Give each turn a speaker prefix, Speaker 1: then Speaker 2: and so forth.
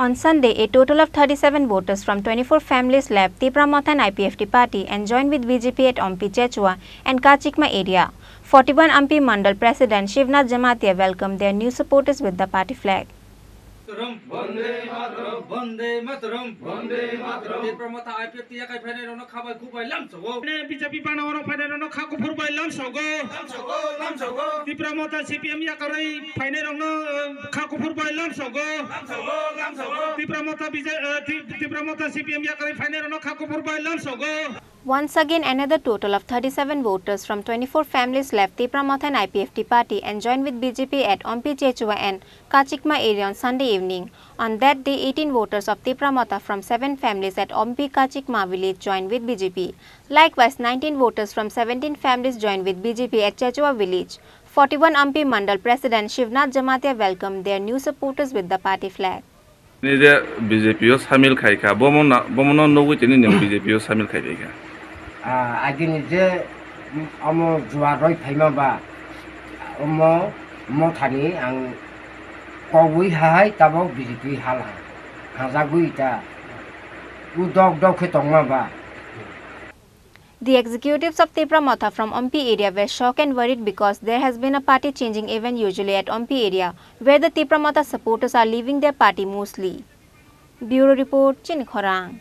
Speaker 1: On Sunday, a total of 37 voters from 24 families left Tipra Motha and IPFT party and joined with BJP at Ampi, Chechua and Kachikma area. 41 Ampi Mandal President Shivnath Jamatia welcomed their new supporters with the party flag.
Speaker 2: Vande Mataram, Vande Mataram, Vande Mataram. Tipra Motha IPFT ya kai phane rono khabai kubai lam sogo. Ne BJP pana rono phane rono khaku phurbai lam sogo. Lam sogo. Tipra Motha CPM ya karai phane rono khaku phurbai lam sogo. Lam sogo. Tipra Motha CPM ya karai phane rono khaku phurbai lam sogo.
Speaker 1: Once again, another total of 37 voters from 24 families left Tipra Motha and IPFT party and joined with BJP at Ampi, Chechua and Kachikma area on Sunday evening. On that day, 18 voters of Tipra Motha from 7 families at Ampi, Kachikma village joined with BJP. Likewise, 19 voters from 17 families joined with BJP at Chechua village. 41 Ampi Mandal President Shivnath Jamatia welcomed their new supporters with the party flag.
Speaker 3: BJP शामिल खाएगा बमनो नौगु तिनी ने BJP शामिल खाएगा
Speaker 4: आगे जे अमो जुआ रोई फाइमा बा अमो मोथानी आं कौई हाय तबो BJP हाल हाजागुई ता उदक के तंगमा बा.
Speaker 1: The executives of Tipra Motha from Ampi area were shocked and worried because there has been a party changing event usually at Ampi area, where the Tipra Motha supporters are leaving their party mostly. Bureau Report, Chini Khorang.